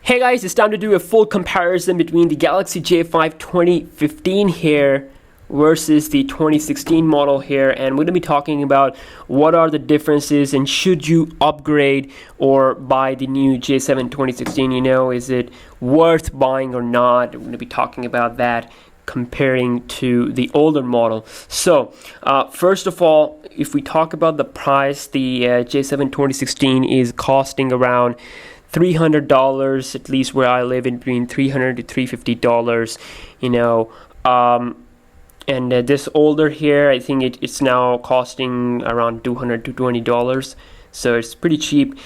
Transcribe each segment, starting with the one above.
Hey guys, it's time to do a full comparison between the Galaxy J5 2015 here versus the 2016 model here, and we're going to be talking about what are the differences and should you upgrade or buy the new J7 2016. Is it worth buying or not? We're going to be talking about that, comparing to the older model. So first of all, if we talk about the price, the J7 2016 is costing around $300, at least where I live, in between $300 to $350. And this older here, I think it's now costing around $200 to $220. So it's pretty cheap.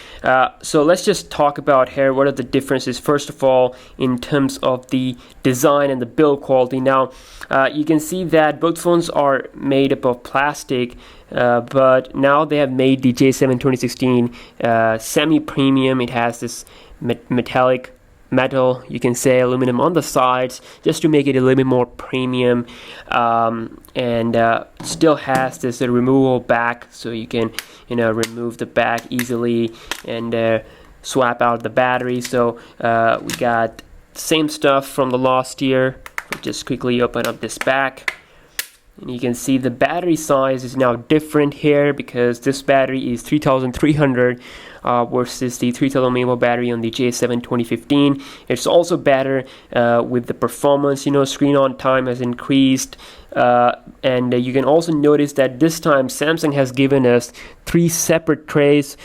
So let's just talk about here what are the differences. First of all, in terms of the design and the build quality. Now you can see that both phones are made up of plastic, but now they have made the J7 2016 semi-premium. It has this metallic metal, you can say aluminum on the sides, just to make it a little bit more premium, and still has this removable back, so you can remove the back easily and swap out the battery. So we got same stuff from the last year. We'll just quickly open up this back, and you can see the battery size is now different here, because this battery is 3300 versus the 3000 mAh battery on the J7 2015. It's also better with the performance. Screen on time has increased, and you can also notice that this time Samsung has given us 3 separate trays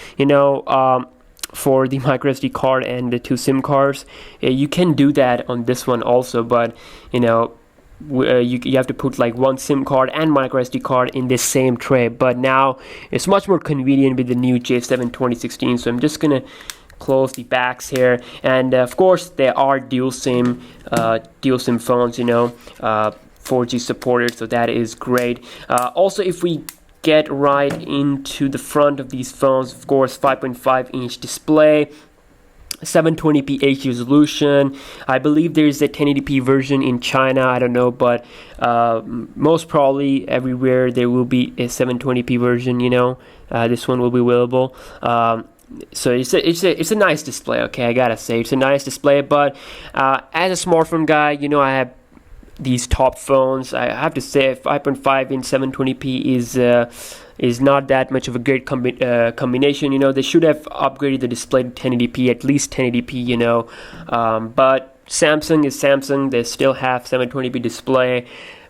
for the microSD card and the 2 SIM cards. You can do that on this one also, but you have to put like 1 SIM card and microSD card in this same tray. But now it's much more convenient with the new J7 2016. So I'm just gonna close the backs here, and of course there are dual SIM phones, 4G supported, so that is great. Also, if we get right into the front of these phones, of course 5.5-inch display, 720p HD resolution. I believe there is a 1080p version in China, I don't know, but most probably everywhere there will be a 720p version. This one will be available. So it's a nice display. Okay, I gotta say it's a nice display. But as a smartphone guy, I have these top phones. I have to say 5.5 in 720p is not that much of a great combination. They should have upgraded the display to 1080p, at least 1080p. But Samsung is Samsung. They still have 720p display.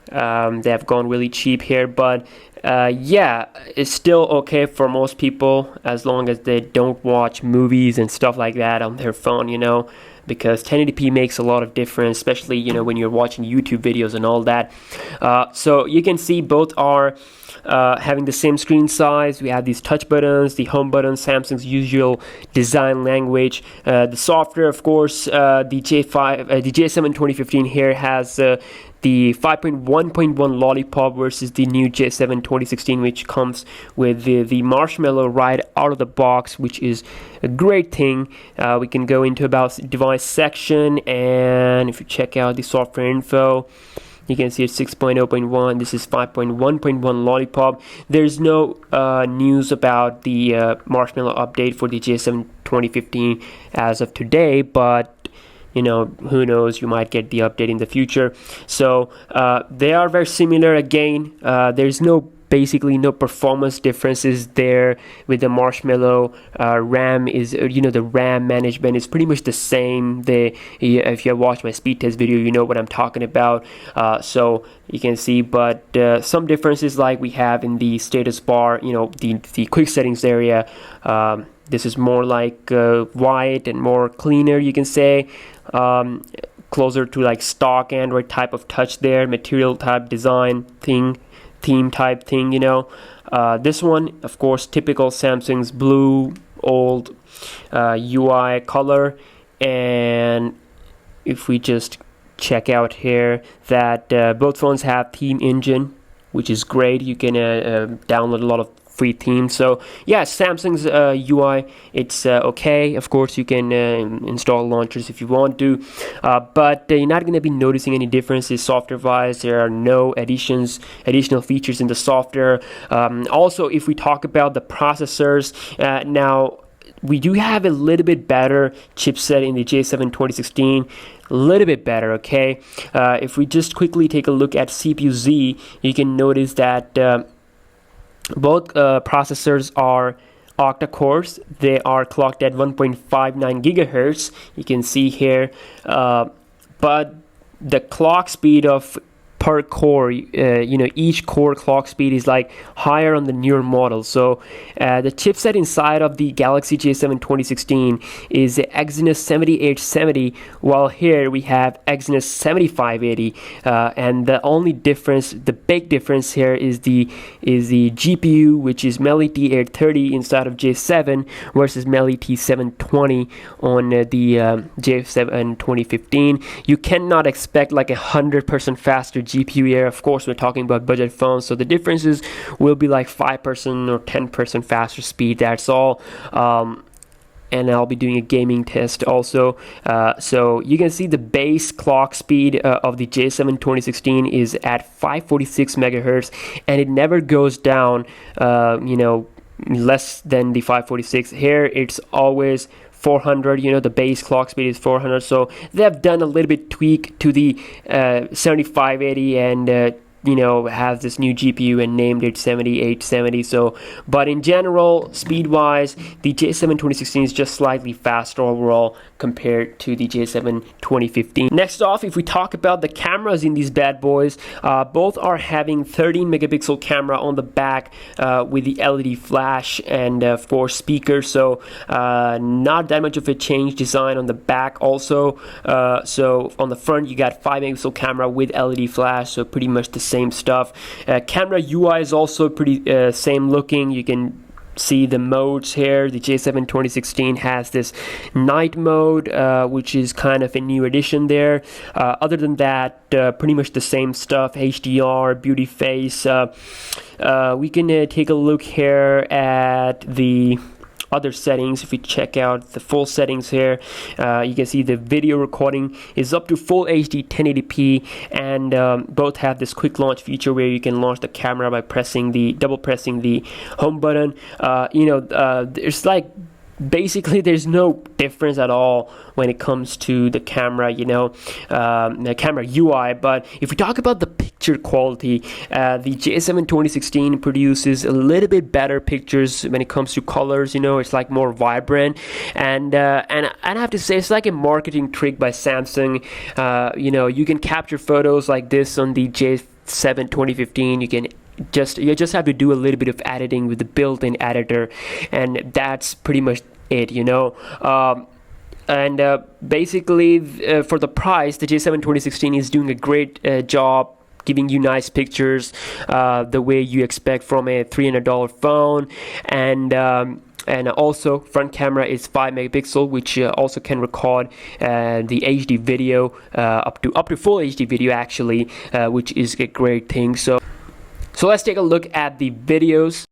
They have gone really cheap here, but yeah, it's still okay for most people, as long as they don't watch movies and stuff like that on their phone, because 1080p makes a lot of difference, especially when you're watching YouTube videos and all that. So you can see both are having the same screen size. We have these touch buttons, the home button, Samsung's usual design language. The software, of course, the J7 2015 here has the 5.1.1 Lollipop versus the new J7 2016, which comes with the Marshmallow right out of the box, which is a great thing. We can go into about device section, and if you check out the software info, you can see it's 6.0.1. This is 5.1.1 Lollipop. There's no news about the Marshmallow update for the J7 2015 as of today, but who knows, you might get the update in the future. So they are very similar. Again, there's basically no performance differences there with the Marshmallow. RAM is, the RAM management is pretty much the same. If you have watched my speed test video, you know what I'm talking about. So you can see, but some differences, like we have in the status bar, the quick settings area. This is more like white and more cleaner, you can say. Closer to like stock Android type of touch there, material type design theme type thing. This one, of course, typical Samsung's blue old UI color. And if we just check out here that both phones have theme engine, which is great. You can download a lot of free themes. So yeah, Samsung's UI, it's okay. Of course, you can install launchers if you want to, but you're not going to be noticing any differences software wise. There are no additional features in the software. Also, if we talk about the processors, now we do have a little bit better chipset in the J7 2016, a little bit better. Okay, if we just quickly take a look at CPU-Z, you can notice that both processors are octa cores. They are clocked at 1.59 gigahertz. You can see here, but the clock speed of per core, each core clock speed is like higher on the newer model. So the chipset inside of the Galaxy J7 2016 is the Exynos 7870, while here we have Exynos 7580, and the only difference, the big difference here is the GPU, which is Meli T830 inside of J7 versus Meli T720 on the J7 2015. You cannot expect like 100% faster GPU here. Of course, we're talking about budget phones, so the differences will be like 5% or 10% faster speed. That's all. And I'll be doing a gaming test also. So you can see the base clock speed of the J7 2016 is at 546 megahertz, and it never goes down, less than the 546. Here it's always 400. The base clock speed is 400, so they've done a little bit tweak to the 7580 and has this new GPU and named it 7870. So, but in general, speed wise, the J7 2016 is just slightly faster overall compared to the J7 2015. Next off, if we talk about the cameras in these bad boys, both are having 13 megapixel camera on the back with the LED flash and of course speakers. So not that much of a change design on the back also. So on the front you got 5 megapixel camera with LED flash, so pretty much the same stuff. Camera UI is also pretty same looking. You can see the modes here. The J7 2016 has this night mode, which is kind of a new addition there. Other than that, pretty much the same stuff. HDR, beauty face. We can take a look here at the other settings. If we check out the full settings here, you can see the video recording is up to full HD 1080p, and both have this quick launch feature where you can launch the camera by double pressing the home button. There's like basically there's no difference at all when it comes to the camera, the camera UI. But if we talk about the picture quality, the J7 2016 produces a little bit better pictures when it comes to colors. It's like more vibrant, and I have to say it's like a marketing trick by Samsung. You can capture photos like this on the J7 2015. You just have to do a little bit of editing with the built-in editor, and that's pretty much it. Basically, for the price, the J7 2016 is doing a great job giving you nice pictures the way you expect from a $300 phone. And also front camera is 5 megapixel, which also can record the HD video up to full HD video actually, which is a great thing. So let's take a look at the videos.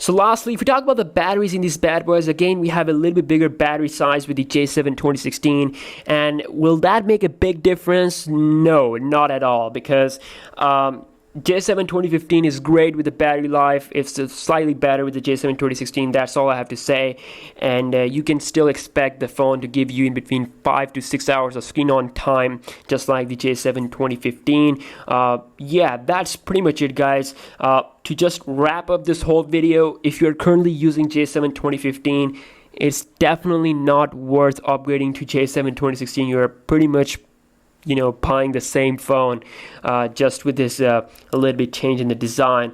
So lastly, if we talk about the batteries in these bad boys, again, we have a little bit bigger battery size with the J7 2016. And will that make a big difference? No, not at all, because J7 2015 is great with the battery life. It's slightly better with the J7 2016. That's all I have to say. And you can still expect the phone to give you in between 5 to 6 hours of screen on time, just like the J7 2015. Yeah, that's pretty much it, guys. To just wrap up this whole video, if you're currently using J7 2015, it's definitely not worth upgrading to J7 2016. You're pretty much buying the same phone, just with this a little bit change in the design.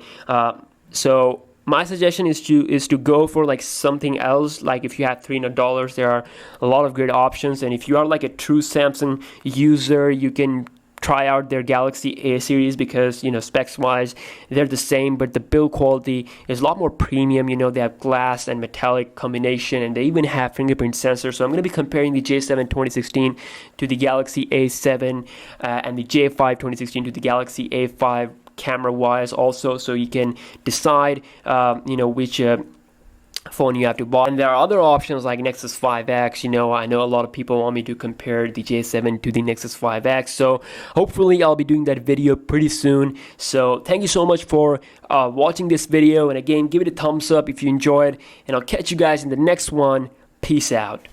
So my suggestion is to go for like something else. Like if you have $300, there are a lot of great options, and if you are like a true Samsung user, you can try out their Galaxy A series, because specs wise they're the same, but the build quality is a lot more premium. They have glass and metallic combination, and they even have fingerprint sensor. So I'm going to be comparing the J7 2016 to the Galaxy A7, and the J5 2016 to the Galaxy A5 camera wise also, so you can decide which phone you have to buy. And there are other options like Nexus 5X. I know a lot of people want me to compare the J7 to the Nexus 5X, so hopefully I'll be doing that video pretty soon. So thank you so much for watching this video, and again, give it a thumbs up if you enjoyed, and I'll catch you guys in the next one. Peace out.